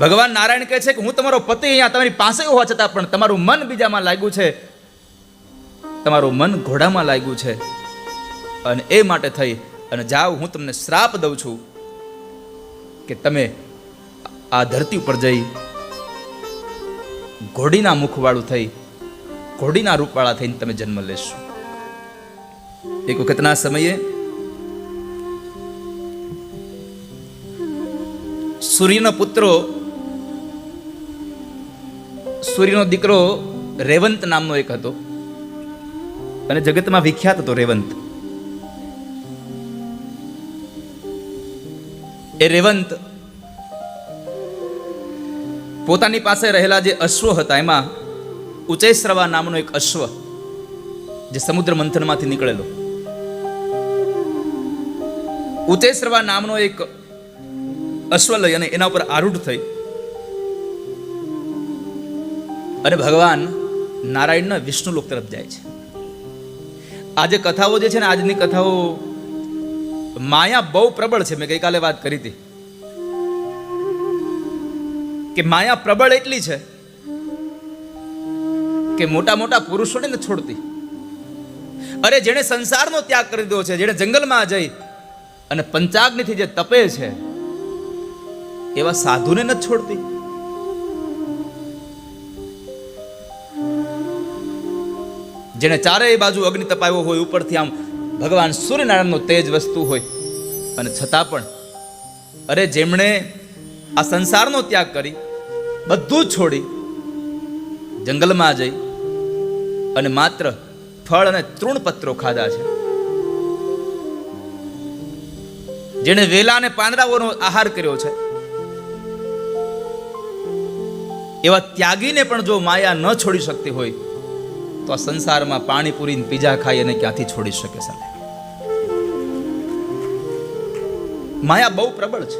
ભગવાન નારાયણ કહે છે કે હું તમારો પતિ અહીંયા તમારી પાસે હોવા છતાં પણ તમારું મન બીજામાં લાગ્યું છે, તમારું મન ઘોડામાં લાગ્યું છે, અને એ માટે થઈ અને જાઓ, હું તમને શ્રાપ દઉં છું કે તમે આ ધરતી ઉપર જઈ ઘોડીના મુખવાળું થઈ, ઘોડીના રૂપવાળા થઈને તમે જન્મ લેશો. એક વખતના સમયે સૂર્યનો દીકરો રેવંત નામનો એક હતો, અને જગતમાં વિખ્યાત હતો રેવંત. એ રેવંત પોતાની પાસે રહેલા જે અશ્વ હતા એમાં ઉચૈશ્રવા નામનો એક અશ્વ, જે સમુદ્ર મંથનમાંથી નીકળેલો, ઉચૈશ્રવા નામનો એક અશ્વ લઈ અને એના ઉપર આરૂઢ થઈ અને ભગવાન નારાયણના વિષ્ણુ લોક તરફ જાય છે. આજે કથાઓ જે છે ને, આજની કથાઓ માયા બહુ પ્રબળ છે. મેં ગઈકાલે વાત કરી હતી કે માયા પ્રબળ એટલી છે કે મોટા મોટા પુરુષોને નથી છોડતી. અરે જેણે સંસારનો ત્યાગ કરી દીધો છે, જેણે જંગલમાં જઈ અને પંચાગ્નિથી જે તપે છે, એવા સાધુને નથી છોડતી. જેને ચારેય બાજુ અગ્નિ તપાયો હોય, ઉપરથી આમ ભગવાન સૂર્યનારાયણનો તેજ વસ્તુ હોય, અને છતાં પણ અરે જેમણે આ સંસારનો ત્યાગ કરી, બધું જ છોડી જંગલમાં જઈ અને માત્ર ફળ અને તૃણપત્રો ખાધા છે, જેણે વેલા અને પાંદડાઓનો આહાર કર્યો છે, એવા ત્યાગીને પણ જો માયા ન છોડી શકતી હોય તો આ સંસારમાં પાણીપુરી પીઝા ખાઈ અને ક્યાંથી છોડી શકે છે? માયા બહુ પ્રબળ છે.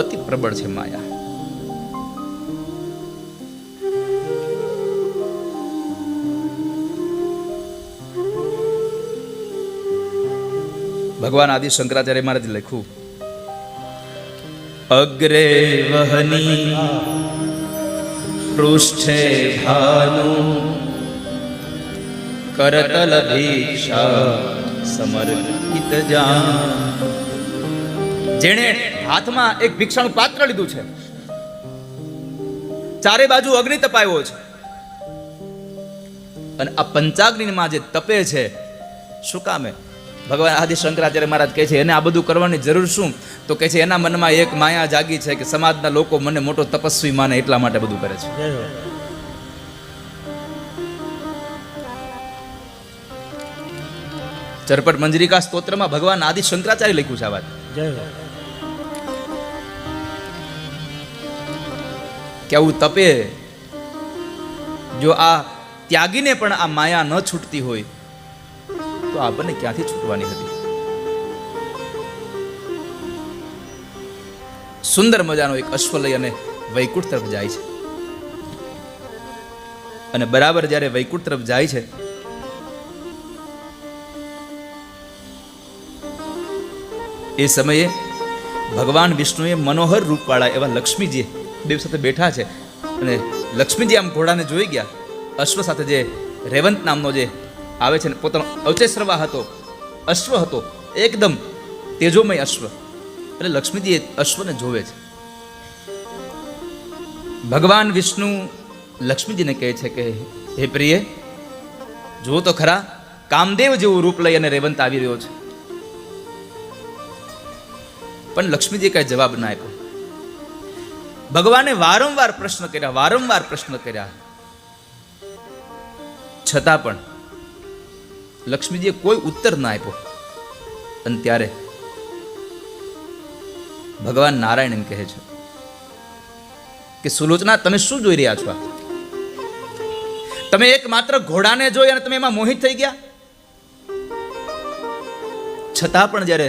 અતિ પ્રબળ છે માયા. ભગવાન આદિ શંકરાચાર્ય મહારાજ લખ્યું, અગ્રે વહની પૃષ્ઠે ભાનુ કરતલ ભિક્ષા સમર્પિત જાન. જેણે હાથમાં એક ભિક્ષાનું પાત્ર લીધું છે, ચારે બાજુ અગ્નિ તપાયો છે, અને આ પંચાગ્નિમાં જે તપે છે, શું કામે? ભગવાન આદિ શંકરાચાર્ય મહારાજ કહે છે એને આ બધું કરવાની જરૂર શું? તો કહે છે એના મનમાં એક માયા જાગી છે કે સમાજના લોકો મને મોટો તપસ્વી માને, એટલા માટે બધું કરે છે. ચરપટ મંજરિકા સ્તોત્રમાં ભગવાન આદિ શંકરાચાર્ય લખ્યું છે આ વાત, કે આવું તપે, જો આ ત્યાગીને પણ આ માયા ન છૂટતી હોય તો આપણને ક્યાંથી છૂટવાની હતી? સુંદર મજાનો એક અશ્વ લઈ અને વૈકુંઠ તરફ જાય છે, અને બરાબર જ્યારે વૈકુંઠ તરફ જાય છે એ સમયે ભગવાન વિષ્ણુએ મનોહર રૂપવાળા એવા લક્ષ્મીજી દેવ સાથે બેઠા છે, અને લક્ષ્મીજી આમ ઘોડાને જોઈ ગયા. અશ્વ સાથે જે રેવંત નામનો જે આવે છે ને, પોતાનો અવચેશ્રવા હતો, અશ્વ હતો, એકદમ તેજોમય અશ્વ, એટલે લક્ષ્મીજી અશ્વને જોવે છે. ભગવાન વિષ્ણુ લક્ષ્મીજીને કહે છે કે હે પ્રિય, જુઓ તો ખરા, કામદેવ જેવું રૂપ લઈ અને રેવંત આવી રહ્યો છે. પણ લક્ષ્મીજી કઈ જવાબ ના આપ્યો. ભગવાને વારંવાર પ્રશ્ન કર્યા, છતાં પણ લક્ષ્મીજીએ કોઈ ઉત્તર ના આપ્યો. અને ત્યારે ભગવાન નારાયણ એમ કહે છે કે સુલોચના, તમે શું જોઈ રહ્યા છો? તમે એક માત્ર ઘોડાને જોઈ અને તમે એમાં મોહિત થઈ ગયા. છતાં પણ જ્યારે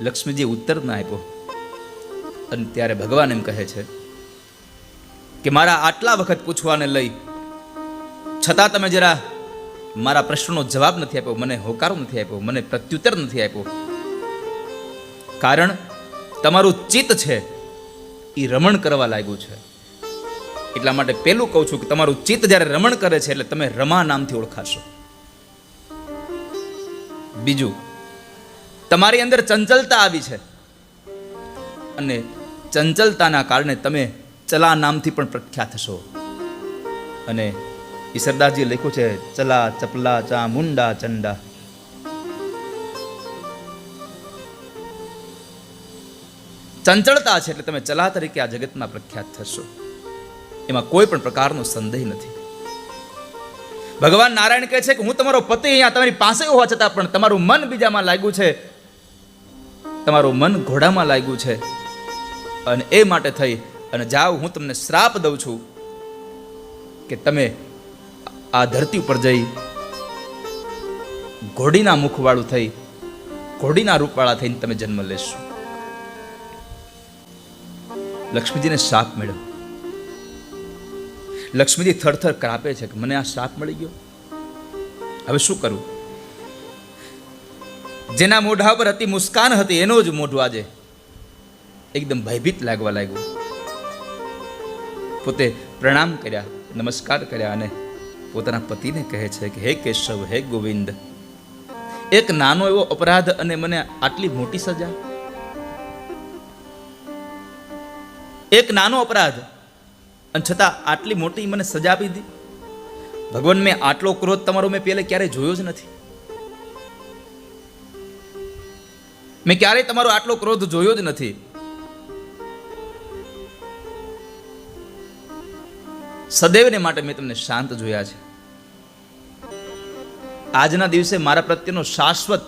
લક્ષ્મીજી ઉત્તર ના આપ્યો, અને ત્યારે ભગવાન એમ કહે છે કે મારા આટલા વખત પૂછવાને લઈ છતાં તમે જરા મારા પ્રશ્નનો જવાબ નથી આપ્યો, મને હોકારો નથી આપ્યો, મને પ્રત્યુત્તર નથી આપ્યો. કારણ તમારું ચિત્ત છે એ રમણ કરવા લાગ્યું છે. એટલા માટે પેલું કહું છું કે તમારું ચિત્ત જ્યારે રમણ કરે છે એટલે તમે રમા નામથી ઓળખાશો. બીજું, તમારી અંદર ચંચલતા આવી છે અને ચંચલતાના કારણે તમે ચલા નામથી પણ પ્રખ્યાત થશો. અને ઈ સરદારજી લખ્યું છે, ચલા ચપલા ચા મુંડા ચંડા. ચંચળતા છે એટલે તમે ચલા તરીકે આ જગતમાં પ્રખ્યાત થશો, એમાં કોઈ પણ પ્રકારનો સંદેહ નથી. ભગવાન નારાયણ કહે છે કે હું તમારો પતિ અહીંયા તમારી પાસે હોવા છતાં પણ તમારું મન બીજામાં લાગ્યું છે, તમારું મન ઘોડામાં લાગ્યું છે, અને એ માટે થઈ અને જાઓ હું તમને શ્રાપ દઉં છું કે તમે આ ધરતી ઉપર જઈ ઘોડીના મુખવાળું થઈ, ઘોડીના રૂપવાળા થઈને તમે જન્મ લેશો. લક્ષ્મીજીને શ્રાપ મળ્યો. લક્ષ્મીજી થરથર કાપે છે કે મને આ શ્રાપ મળી ગયો, હવે શું કરું? જેના મોઢા પર અતિ મુસ્કાન હતી એનો જ મોઢું આજે એકદમ ભયભીત લાગવા લાગ્યું. પોતે પ્રણામ કર્યા, નમસ્કાર કર્યા અને પોતાના પતિને કહે છે કે હે કેશવ, હે ગોવિંદ, એક નાનો એવો અપરાધ અને મને આટલી મોટી સજા. એક નાનો અપરાધ અને છતાં આટલી મોટી મને સજા આપી દીધી. ભગવાન, મેં આટલો ક્રોધ તમારો મેં પહેલે ક્યારેય જોયો જ નથી. મેં ક્યારેય તમારો આટલો ક્રોધ જોયો જ નથી. સદૈવને માટે મેં તમને શાંત જોયા છે. આજના દિવસે મારા પ્રત્યેનો શાશ્વત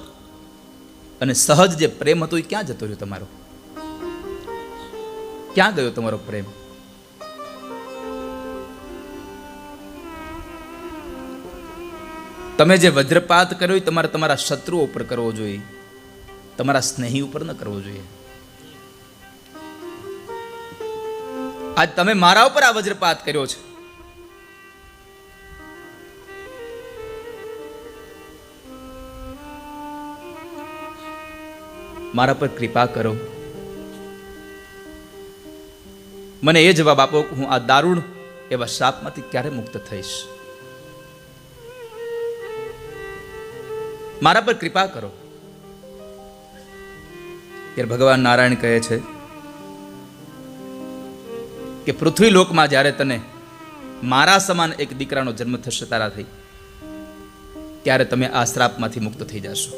અને સહજ જે પ્રેમ હતો એ ક્યાં જતો રહ્યો તમારો? ક્યાં ગયો તમારો પ્રેમ? તમે જે વજ્રપાત કર્યો એ તમારે તમારા શત્રુઓ ઉપર કરવો જોઈએ, તમારા સ્નેહી ઉપર ન કરવો જોઈએ. આજ તમે મારા ઉપર આ વજ્રપાત કર્યો છે. મારા પર કૃપા કરો, મને એ જવાબ આપો કે હું આ દારૂણ એવા શાપમાંથી ક્યારે મુક્ત થઈશ. મારા પર કૃપા કરો. ત્યારે ભગવાન નારાયણ કહે છે કે પૃથ્વી લોકમાં જ્યારે તને મારા સમાન એક દીકરાનો જન્મ થશે તારાથી, ત્યારે તમે આ શ્રાપમાંથી મુક્ત થઈ જશો.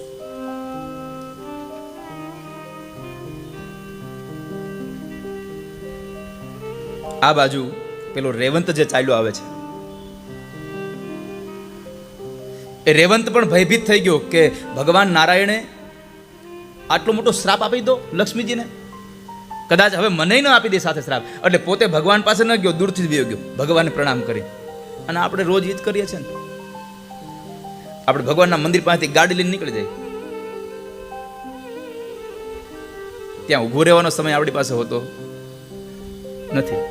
આ બાજુ પેલો રેવંત જે ચાલ્યો આવે છે, એ રેવંત પણ ભયભીત થઈ ગયો કે ભગવાન નારાયણે આટલો મોટો શ્રાપ આપી દો લક્ષ્મીજીને, કદાચ હવે મને ન આપી દે સાથે શ્રાપ. એટલે પોતે ભગવાન પાસે ન ગયો, દૂરથી જ ગયો, ભગવાનને પ્રણામ કરી. અને આપણે રોજ એ જ કરીએ છીએ ને, આપણે ભગવાનના મંદિર પાસેથી ગાડી લઈને નીકળી જાય, ત્યાં ઊભો રહેવાનો સમય આપણી પાસે હોતો નથી.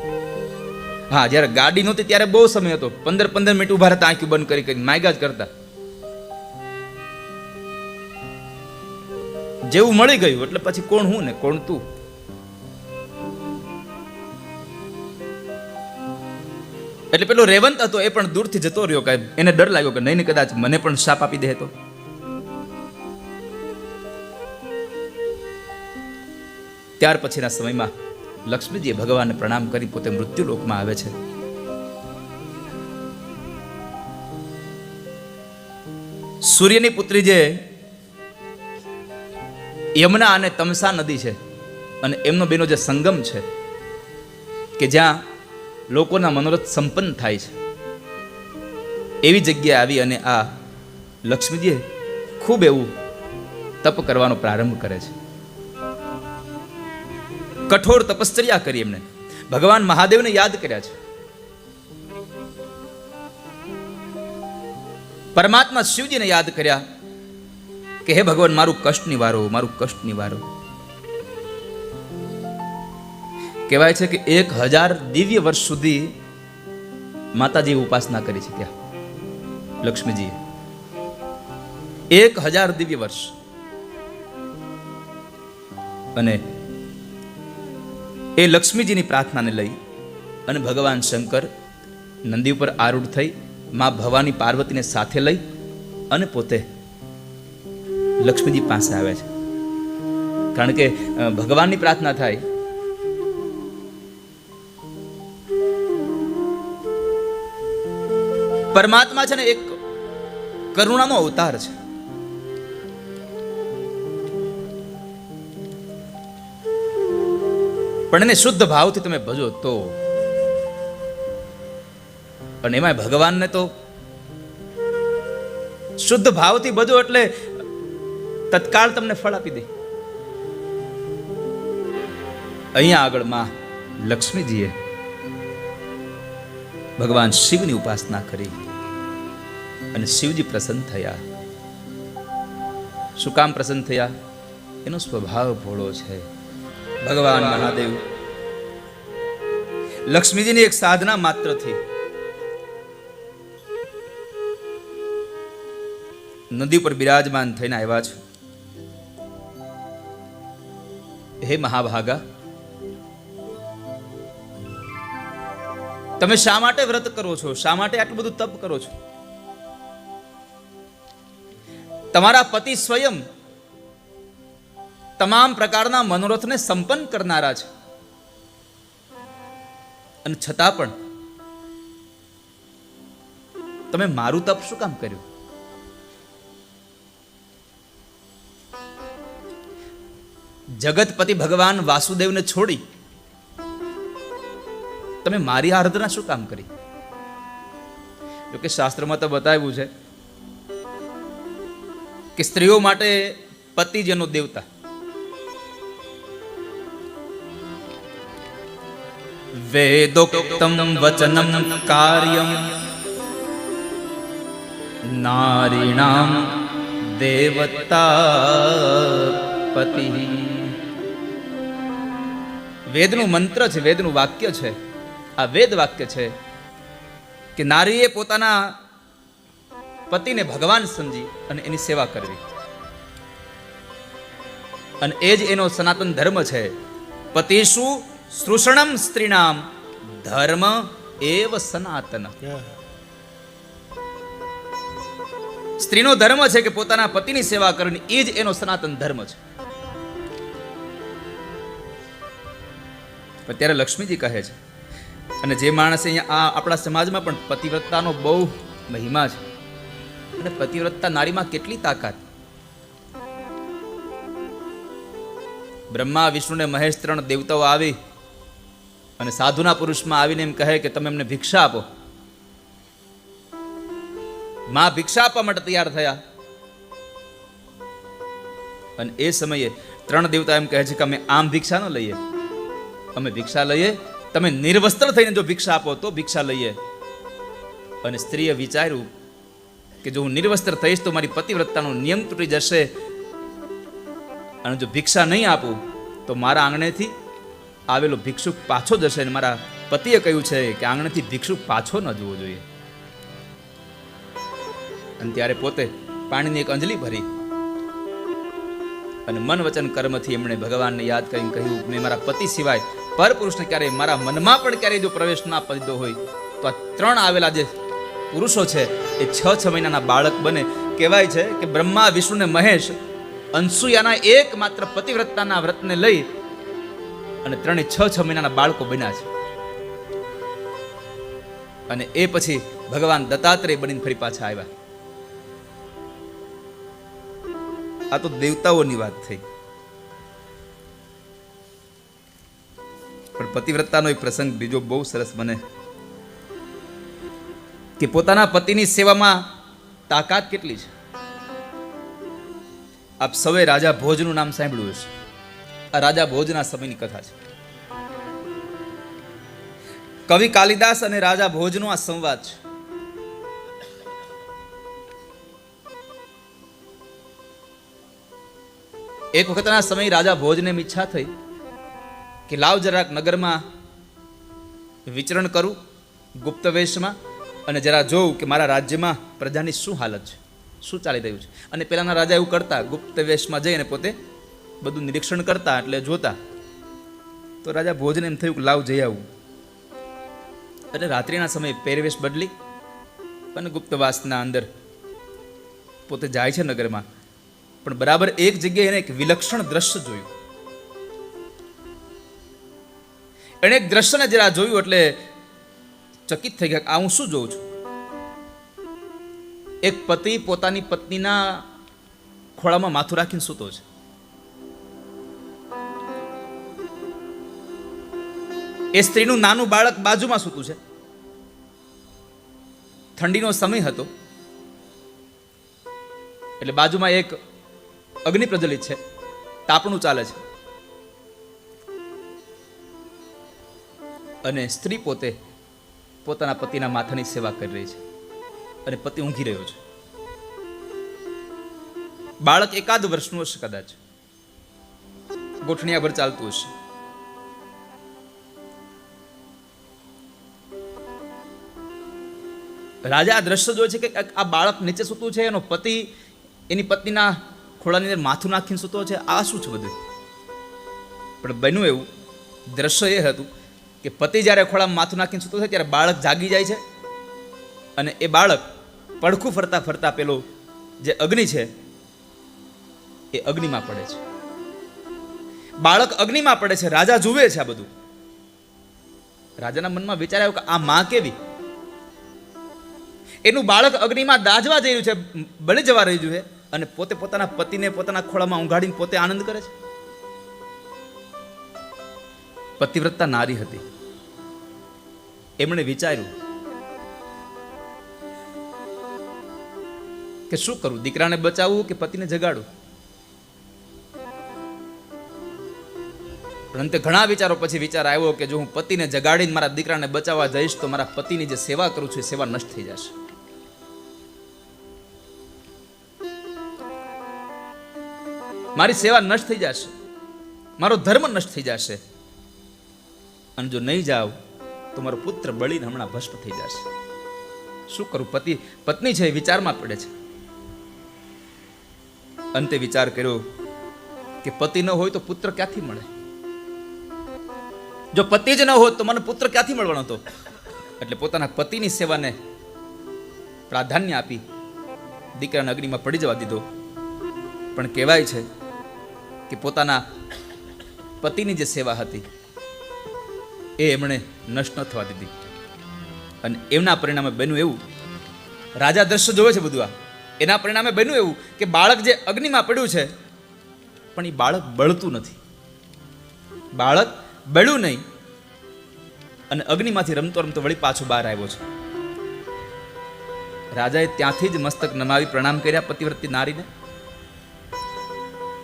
હા, જ્યારે ગાડી નહોતી ત્યારે બહુ સમય હતો, 15 મિનિટ ઉભા રહેતા, આંખી બંધ કરી કરી માયગા જ કરતા. જેવું મળી ગયું એટલે પછી કોણ હું ને કોણ તું. એટલે પેલો રેવંત હતો એ પણ દૂરથી જતો રહ્યો, કે એને ડર લાગ્યો કે નહીં કદાચ મને પણ શાપ આપી દે. તો ત્યાર પછીના સમયમાં લક્ષ્મીજીએ ભગવાનને પ્રણામ કરી પોતે મૃત્યુ લોકમાં આવે છે. સૂર્યની પુત્રી જે યમુના અને તમસા નદી છે, અને એમનો બેનો જે સંગમ છે, કે જ્યાં લોકોના મનોરથ સંપન્ન થાય છે, એવી જગ્યાએ આવી અને આ લક્ષ્મીજીએ ખૂબ એવું તપ કરવાનો પ્રારંભ કરે છે. કઠોર તપશ્ચર્યા કરી એમને, ભગવાન મહાદેવને યાદ કર્યા છે, પરમાત્મા શિવજીને યાદ કર્યા કે હે ભગવાન, મારું કષ્ટ નિવારો, મારું કષ્ટ નિવારો. કહેવાય છે કે 1000 દિવ્ય વર્ષ સુધી માતાજી ઉપાસના કરી છે ત્યાં લક્ષ્મીજીએ. 1000 દિવ્ય વર્ષ. અને એ લક્ષ્મીજીની પ્રાર્થનાને લઈ અને ભગવાન શંકર નંદી ઉપર આરૂઢ થઈ માં ભવાની પાર્વતીને સાથે લઈ અને પોતે લક્ષ્મીજી પાસે આવે છે. કારણ કે ભગવાનની પ્રાર્થના થાય પરમાત્મા છે ને એક કરુણાનો અવતાર છે. પણ એને શુદ્ધ ભાવથી તમે ભજો તો, અને એમાં ભગવાનને તો શુદ્ધ ભાવથી ભજો એટલે તત્કાળ તમને ફળ આપી દે. અહીંયા આગળ માં લક્ષ્મીજીએ ભગવાન શિવની ઉપાસના કરી અને શિવજી પ્રસન્ન થયા. શું કામ પ્રસન્ન થયા? એનો સ્વભાવ ભોળો છે. ભગવાન મહાદેવ લક્ષ્મીજીની એક સાધના માત્રથી નદી પર બિરાજમાન થઈને આવ્યા છે. હે મહાભાગા, તમે શા માટે વ્રત કરો છો? શા માટે આટલું બધું તપ કરો છો? તમારા પતિ સ્વયં તમામ પ્રકારના મનોરથને સંપન્ન કરનારા છે, અને છતાં પણ તમે મારું તપ શું કામ કર્યું? જગતપતિ ભગવાન વાસુદેવને છોડી તમે મારી આરાધના શું કામ કરી? જોકે શાસ્ત્રમાં તો બતાવ્યું છે કે સ્ત્રીઓ માટે પતિ જેનો દેવતા. વેદોક્તમ વચનમ કાર્યમ નારીણામ દેવતા પતિ. વેદનું મંત્ર છે, વેદનું વાક્ય છે. આ વેદ વાક્ય છે કે નારીએ પોતાના પતિને ભગવાન સમજી અને એની સેવા કરવી, અને એ જ એનો સનાતન ધર્મ છે. પતિષુ સૃષણમ સ્ત્રીણામ ધર્મ એવ સનાતન. સ્ત્રીનો ધર્મ છે કે પોતાના પતિની સેવા કરવી, એ જ એનો સનાતન ધર્મ છે. ત્યારે લક્ષ્મીજી કહે છે, અને જે માણસે અહીંયા આપણા સમાજમાં પણ પતિવ્રતાનો બહુ મહિમા છે, અને પતિવ્રતા નારીમાં કેટલી તાકાત. બ્રહ્મા વિષ્ણુ ને મહેશ 3 દેવતાઓ આવી અને સાધુના પુરુષમાં આવીને એમ કહે કે તમે એમને ભિક્ષા આપો. માં ભિક્ષા આપવા માટે તૈયાર થયા, અને એ સમયે 3 દેવતા એમ કહે છે કે અમે આમ ભિક્ષા ન લઈએ, અમે ભિક્ષા લઈએ, તમે નિર્વસ્ત્ર થઈને જો ભિક્ષા આપો તો ભિક્ષા લઈએ. અને સ્ત્રીએ વિચાર્યું કે જો હું નિર્વસ્ત્ર થઈશ તો મારી પતિવ્રતાનો નિયમ તૂટી જશે, અને જો ભિક્ષા નહીં આપું તો મારા આંગણેથી આવેલો ભિક્ષુક પાછો જશે, અને મારા પતિએ કહ્યું છે કે આંગણેથી ભિક્ષુક પાછો ન જવો જોઈએ. અને ત્યારે પોતે પાણીની એક અંજલિ ભરી અને મન વચન કર્મથી એમણે ભગવાનને યાદ કરીને કહ્યું, મેં મારા પતિ સિવાય પરપુરુષને ક્યારેય મારા મનમાં પણ ક્યારેય જો પ્રવેશ ના આપી દીધો હોય તો આ 3 આવેલા જે પુરુષો છે એ 6 મહિનાના બાળક બને. કહેવાય છે કે બ્રહ્મા વિષ્ણુ ને મહેશ અનસુયાના એકમાત્ર પતિવ્રતાના વ્રતને લઈ અને 6 મહિનાના બાળકો બન્યા છે. અને એ પછી ભગવાન દત્તાત્રેય બનીને ફરી પાછા આવ્યા. આ તો દેવતાઓની વાત થઈ, પણ પતિવ્રતાનો એક પ્રસંગ બીજો બહુ સરસ બને કે પોતાના પતિની સેવામાં તાકાત કેટલી છે. આપ સૌએ રાજા ભોજનું નામ સાંભળ્યું હશે. આ રાજા ભોજના સમયની કથા છે. કવિ કાલિદાસ અને રાજા ભોજનો આ સંવાદ છે. એક વખતના સમય રાજા ભોજને ઈચ્છા થઈ કે લાવ જરાક નગરમાં વિચરણ કરું ગુપ્ત વેશમાં અને જરા જોઉં કે મારા રાજ્યમાં પ્રજાની શું હાલત છે, શું ચાલી રહ્યું છે. અને પેલાના રાજા એવું કરતા, ગુપ્ત વેશમાં જઈને પોતે બધું નિરીક્ષણ કરતા, એટલે જોતા. તો રાજા ભોજને એમ થયું કે લાવ જઈ આવું. એટલે રાત્રિના સમયે પહેરવેશ બદલી અને ગુપ્તવાસના અંદર પોતે જાય છે નગરમાં. પણ બરાબર એક જગ્યાએ એને એક વિલક્ષણ દ્રશ્ય જોયું. એણે એક દ્રશ્યને જરા જોયું એટલે ચકિત થઈ ગયા. આ હું શું જોઉં છું? એક પતિ પોતાની પત્નીના ખોળામાં માથું રાખીને સૂતો છે. એ સ્ત્રીનું નાનું બાળક બાજુમાં સૂતું છે. ઠંડીનો સમય હતો એટલે બાજુમાં એક અગ્નિ પ્રજ્વલિત છે, તાપણું ચાલે છે. અને સ્ત્રી પોતે પોતાના પતિના માથાની સેવા કરી રહી છે અને પતિ ઊંઘી રહ્યો છે. બાળક એકાદ વર્ષનું હશે, કદાચ ગોઠણિયા ભર ચાલતું હશે. રાજા આ દ્રશ્ય જોયે છે કે આ બાળક નીચે સૂતું છે, એનો પતિ એની પત્નીના ખોળાની અંદર માથું નાખીને સૂતો છે. આ શું છે બધું? પણ બન્યું એવું, દ્રશ્ય એ હતું કે પતિ જ્યારે ખોળામાં માથું નાખીને સૂતો છે ત્યારે બાળક જાગી જાય છે અને એ બાળક પડખું ફરતા ફરતા પેલો જે અગ્નિ છે એ અગ્નિમાં પડે છે. બાળક અગ્નિમાં પડે છે. રાજા જુએ છે આ બધું. રાજાના મનમાં વિચાર આવ્યો કે આ માં કેવી? એનું બાળક અગ્નિમાં દાઝવા જઈ રહ્યું છે, બળી જવા રહ્યું છે, અને પોતે પોતાના પતિને પોતાના ખોળામાં ઊંઘાડીને પોતે આનંદ કરે છે. પતિવ્રતા નારી હતી. એમણે વિચાર્યું કે શું કરું, દીકરાને બચાવવું કે પતિને જગાડું? પરંતુ ઘણા વિચારો પછી વિચાર આવ્યો કે જો હું પતિને જગાડીને મારા દીકરાને બચાવવા જઈશ તો મારા પતિની જે સેવા કરું છું એ સેવા નષ્ટ થઈ જશે. મારી સેવા નષ્ટ થઈ જશે, મારો ધર્મ નષ્ટ થઈ જશે. અને જો નહીં જાવ તો મારો પુત્ર બળીને હમણાં ભસ્મ થઈ જશે. શું કરું? પત્ની છે વિચારમાં પડે છે. અંતે વિચાર કર્યો કે પતિ ન હોય તો પુત્ર ક્યાંથી મળે? જો પતિ જ ન હોત તો મને પુત્ર ક્યાંથી મળવાનો હતો? એટલે પોતાના પતિની સેવાને પ્રાધાન્ય આપી દીકરાને અગ્નિમાં પડી જવા દીધો. પણ કહેવાય છે કે પોતાના પતિની જે સેવા હતી એ એમણે નષ્ટ ન થવા દીધી. અને એમના પરિણામે બન્યું એવું, રાજા દ્રશ્ય જોવે છે બધું આ, એના પરિણામે બન્યું એવું કે બાળક જે અગ્નિમાં પડ્યું છે પણ એ બાળક બળતું નથી. બાળક બળ્યું નહીં અને અગ્નિમાંથી રમતો રમતો વળી પાછો બહાર આવ્યો છે. રાજાએ ત્યાંથી જ મસ્તક નમાવી પ્રણામ કર્યા પતિવ્રતી નારીને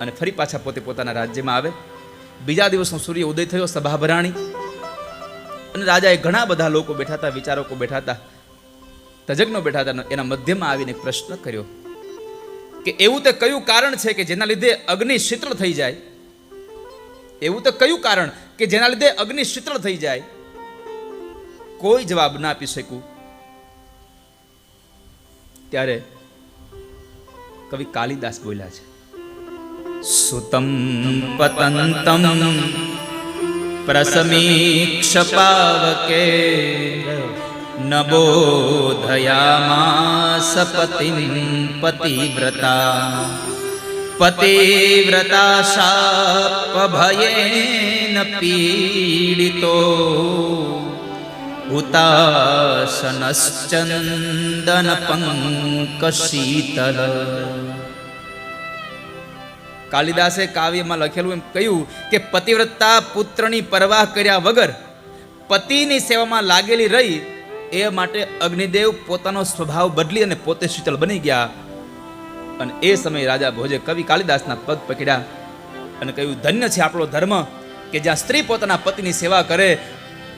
અને ફરી પાછા પોતે પોતાના રાજ્યમાં આવે. બીજા દિવસનો સૂર્ય ઉદય થયો, સભા ભરાણી અને રાજાએ ઘણા બધા લોકો બેઠા હતા, વિચારકો બેઠા હતા, તજજ્ઞો બેઠા હતા. એના મધ્યમાં આવીને પ્રશ્ન કર્યો કે એવું તે કયું કારણ છે કે જેના લીધે અગ્નિ શીતળ થઈ જાય? એવું તો કયું કારણ કે જેના લીધે અગ્નિ શીતળ થઈ જાય? કોઈ જવાબ ના આપી શકું. ત્યારે કવિ કાલિદાસ બોલ્યા છે, સુતમ પતંતમ પ્રસમીક્ષ પાવકે નબોધયામાસ પતિમ પતિવ્રતા પતિવ્રતા શાપ ભયેન પીડિતો હુતાશનશ્ચંદન પંક શીતલ. કાલિદાસે કાવ્યમાં લખેલું એમ કહ્યું કે પતિવ્રતા પુત્રની પરવાહ કર્યા વગર પતિની સેવામાં લાગેલી રહી એ માટે અગ્નિદેવ પોતાનો સ્વભાવ બદલી અને પોતે શીતળ બની ગયા. અને એ સમયે રાજા ભોજે કવિ કાલિદાસના પગ પકડ્યા અને કહ્યું, ધન્ય છે આપણો ધર્મ કે જ્યાં સ્ત્રી પોતાના પતિની સેવા કરે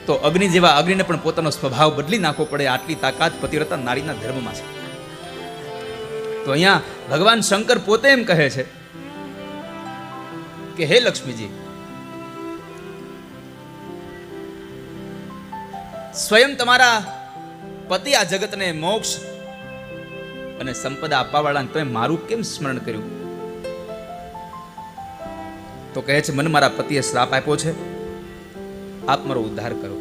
તો અગ્નિ જેવા અગ્નિને પણ પોતાનો સ્વભાવ બદલી નાખવો પડે. આટલી તાકાત પતિવ્રતા નારીના ધર્મમાં છે. તો અહીંયા ભગવાન શંકર પોતે એમ કહે છે કે હે લક્ષ્મીજી, સ્વયં તમારા પતિ આ જગતને મોક્ષ અને સંપદા આપવાવાળા તમે મારું કેમ સ્મરણ કર્યું? તો કહે છે, મને મારા પતિએ શ્રાપ આપ્યો છે, આપ મારો ઉદ્ધાર કરો.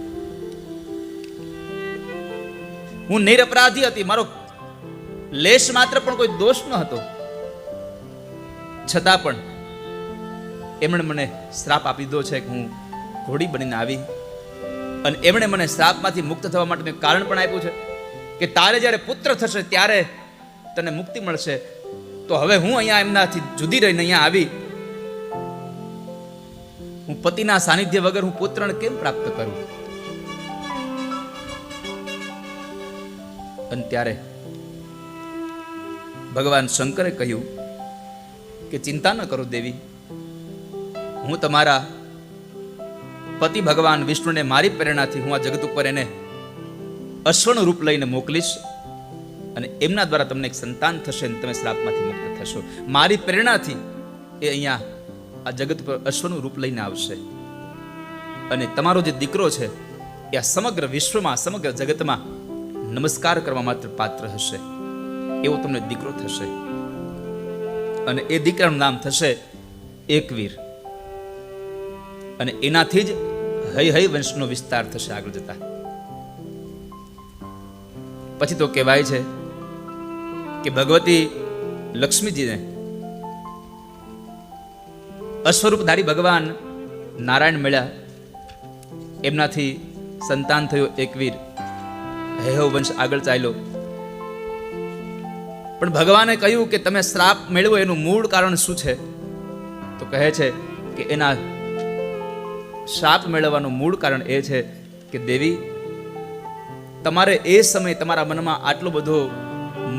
હું નિરપરાધી હતી, મારો લેશ માત્ર પણ કોઈ દોષ ન હતો, છતાં પણ એમણે મને શ્રાપ આપી દીધો છે કે હું ઘોડી બનીને આવી, અને એમણે મને શ્રાપમાંથી મુક્ત થવા માટેનું કારણ પણ આપ્યું છે કે તારે જ્યારે પુત્ર થશે ત્યારે તને મુક્તિ મળશે. તો હવે હું અહીંયા એમનાથી જુદી રહીને અહીંયા આવી, હું પતિના સાનિધ્ય વગર હું પુત્રને કેમ પ્રાપ્ત કરું? અને ત્યારે ભગવાન શંકરે કહ્યું કે ચિંતા ન કરો દેવી, હું તમારા પતિ ભગવાન વિષ્ણુને મારી પ્રેરણાથી હું આ જગત ઉપર એને અશ્વનું રૂપ લઈને મોકલીશ, અને એમના દ્વારા તમને એક સંતાન થશે અને તમે શ્રાપમાંથી મુક્ત થશો. મારી પ્રેરણાથી એ અહીંયા આ જગત ઉપર અશ્વનું રૂપ લઈને આવશે, અને તમારો જે દીકરો છે એ આ સમગ્ર વિશ્વમાં, સમગ્ર જગતમાં નમસ્કાર કરવા માત્ર પાત્ર હશે, એવો તમને દીકરો થશે. અને એ દીકરાનું નામ થશે એકવીર, અને એનાથી જ હય વંશનો વિસ્તાર થશે આગળ જતા. પછી તો કહેવાય છે કે ભગવતી લક્ષ્મીજીને અશ્વરૂપધારી ભગવાન નારાયણ મળ્યા, એમનાથી સંતાન થયો એકવીર, હૈહવ વંશ આગળ ચાલ્યો. પણ ભગવાને કહ્યું કે તમે શ્રાપ મેળવો એનું મૂળ કારણ શું છે? તો કહે છે કે એના શ્રાપ મેળવવાનું મૂળ કારણ એ છે કે દેવી, તમારે એ સમય તમારા મનમાં આટલો બધો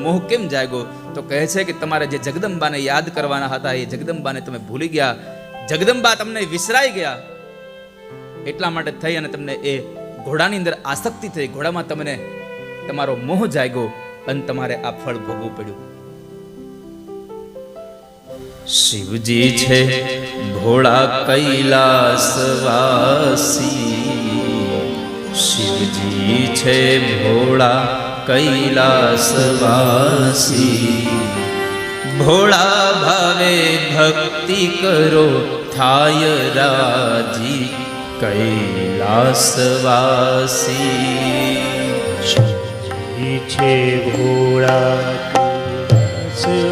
મોહ કેમ જાગ્યો? તો કહે છે કે તમારે જે જગદંબાને યાદ કરવાના હતા એ જગદંબાને તમે ભૂલી ગયા, જગદંબા તમને વિસરાઈ ગયા, એટલા માટે થઈ અને તમને એ ઘોડાની અંદર આસક્તિ થઈ, ઘોડામાં તમને તમારો મોહ જાગ્યો અને તમારે આ ફળ ભોગવવું પડ્યું. શિવજી છે ભોળા કૈલાસવાસી, શિવજી છે ભોળા કૈલાસવાસી, ભોળા ભાવે ભક્તિ કરો થાય રાજી કૈલાસવાસી. શિવજી છે ભોળા કૈલાસવાસી,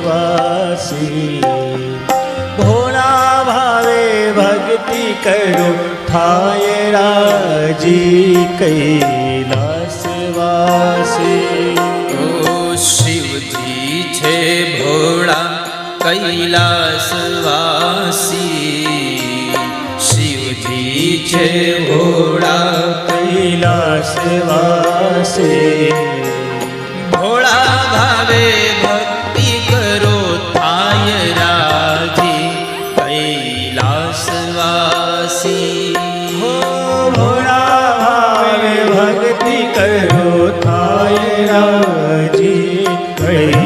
ભોળા ભાવે ભક્તિ કરો થાય રાજી કૈલાસવાસી. ઓ શિવજી છે ભોળા કૈલાસવાસી, શિવજી છે ભોળા કૈલાસવાસી, ભોળા ભાવે ભક્તિ કરો થાય રાજી કૈલાસવાસી. ભોળા ભાવે ભક્તિ કરો થાય રાજી કૈલાસવાસી.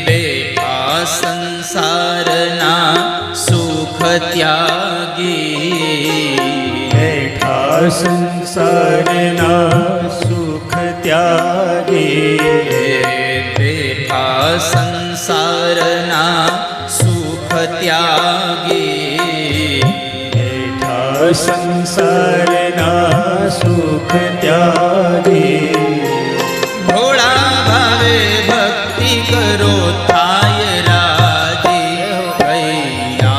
બેઠા સંસારના સુખ ત્યાગી, બેઠા સંસારના સુખ ત્યાગી, બેઠા સંસારના સુખ ત્યાગી, બેઠા સંસારના સુખ ત્યાગી. ભોળા ભાવે ભક્તિ કરો થાય રાજી કૈલાસવાસી.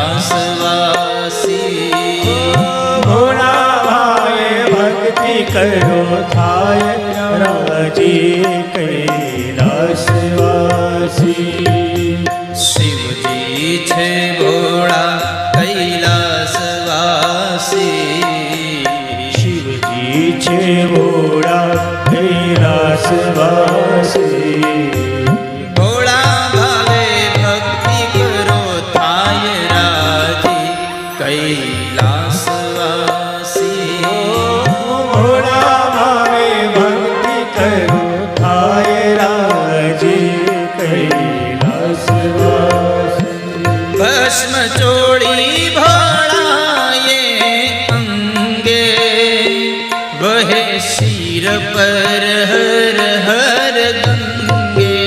ભોળા ભાવે ભક્તિ કરો થાય રાજી કૈલાસવાસી. શિવજી છે ભોળા કૈલાસવાસી, શિવજી છે ભોળા કૈલાસવાસી, ભોળા ભાવે ભક્તિ કરો થાય રાજી કૈલાસવાસી. ભોળા ભાવે ભક્તિ કરો થાય રાજી કૈલાસવાસી. ભસ્મ ચોળી ભોળાએ અંગ बहे शीर पर हर हर गंगे।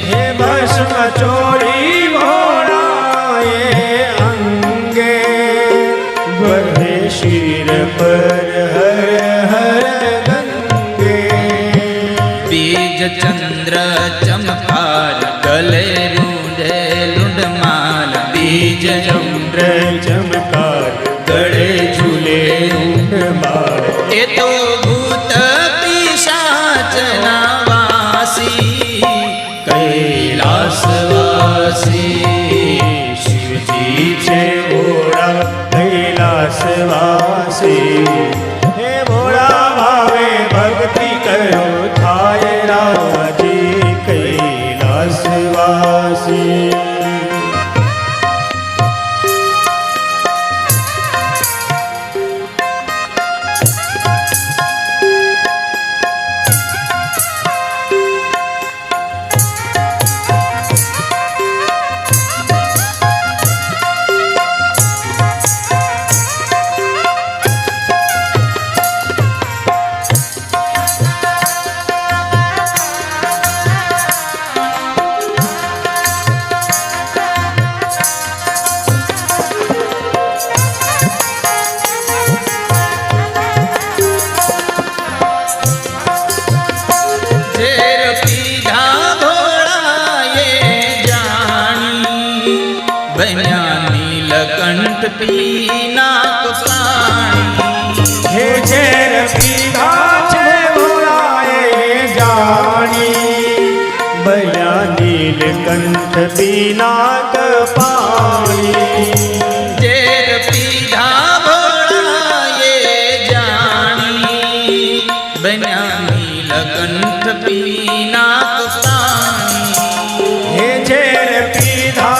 हे भस्म चोरी भोड़ाए अंगे, बहे शीर पर हर हर गंगे। बीज चंद्र चमकार गले रूंढे लुंडमाल। बीज चंद्र चमकार गड़े झूले ऊंढमाल। ए तो भूत पिशाच नावासी कैलासवासी। शिवजी छे भोळा कैलासवासी। हे भोळा भावे भक्ति करो थाय राजी कैलासवासी। नीलकंठ पीना पानी। हे झेर पीधा छे भोळाए जानी, बया नीलकंठ पीना पानी। झेर पीधा भोळाए जानी, बया नीलकंठ पीना पानी। हे झेर पीधा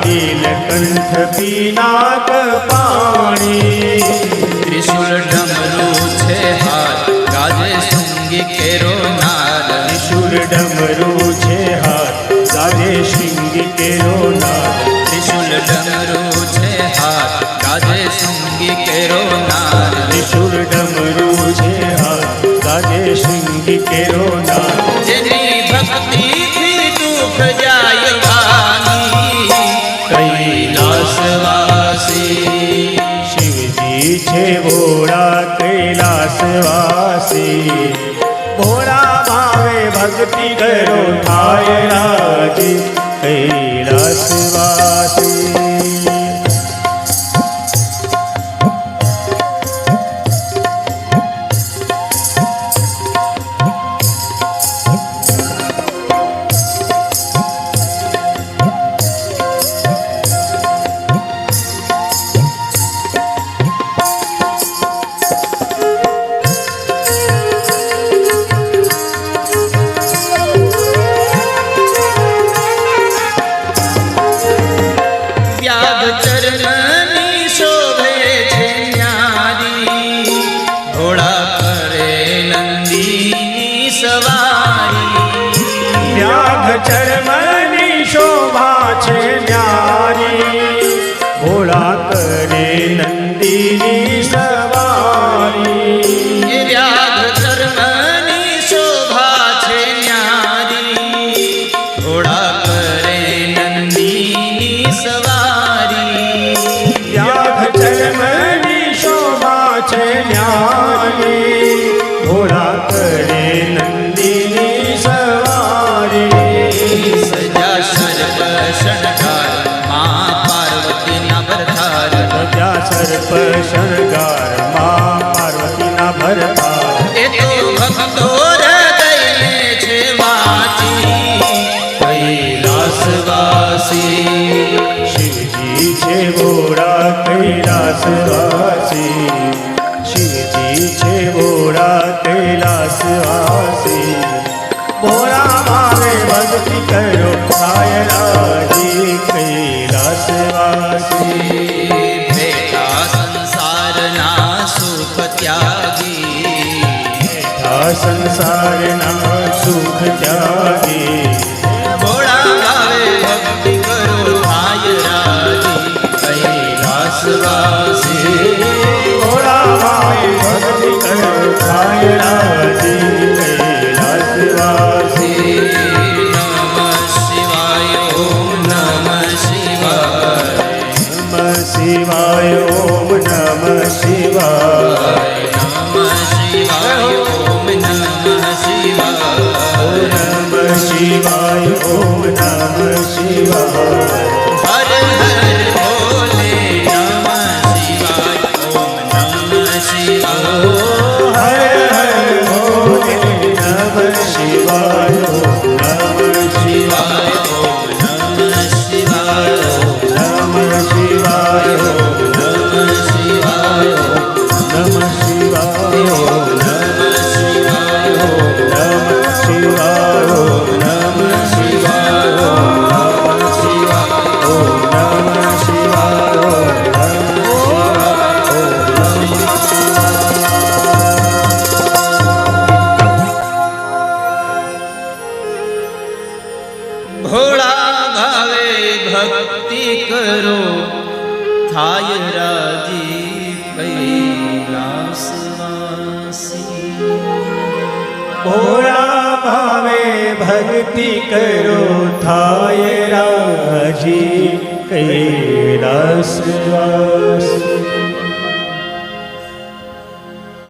नीलकंठ पीनाक पाणी। त्रिशूल डमरू छे हाथ गाजे शृंगी केरो नाद। त्रिशूल डमरू छे हाथ गाजे शृंगी केरो नाद। त्रिशूल डमरू छे हाथ गाजे शृंगी केरो नाद। त्रिशूल डमरू छे हाथ गाजे शृंगी केरो नाद। जेनी भक्ति थी दुख जाय भागी कैलासवासी। शिवजी छे भोळा कैलासवासी। भोळा भावे भक्ति करो थाय राजी कैलासवासी। चरमनी शोभा छे न्यारी, भोळा करे नंदीनी सवारी। व्याघ्र चरमनी शोभा छे न्यारी, भोळा करे नंदीनी सवारी। व्याघ्र चरमनी शोभा छे न्यारी, भोळा करे नंदीनी सवारी। सजा सर्प शणगार मां पार्वती ना भरतार। सजा सर्प शणगार मां पार्वती ना भरतार। ए तो भक्तो हृदय में छे वाची कैलासवासी। शिवजी छे भोळा कैलासवासी। शिवजी छे भोळा कैलासवासी। भोळा भावे भक्ति करो थाय राजी कैलासवासी। बेटा संसार ना सुख त्यागी, बेटा संसार ना सुख त्यागी। भोळा भावे भक्ति करो थाय राजी कैलासवासी। કર થાય રાજી કૈલાસવાસી. નમઃ શિવાય ઓમ નમઃ શિવાય નમઃ શિવાય ઓમ નમઃ શિવાય. નમઃ શિવાય ઓમ નમઃ શિવાય નમઃ શિવાય ઓમ નમઃ શિવાય. હર હર ભોલે નમઃ શિવાય ઓમ નમઃ શિવાય હર હર ભોલે નમઃ શિવાય ઓમ નમઃ શિવાય. ઓમ નમઃ શિવાય નમઃ શિવાય ઓમ નમઃ શિવાય નમઃ શિવાય ઓમ નમઃ શિવાય નમઃ શિવાય ઓમ નમઃ શિવાય ઓમ નમઃ શિવાય ઓમ નમઃ શિવાય ઓમ ભોળા ભાવે ભક્તિ કરો થાય રાજી કૈલાસવાસી. ભોળા ભાવે ભક્તિ કરો થાય રાજી કૈલાસવાસી.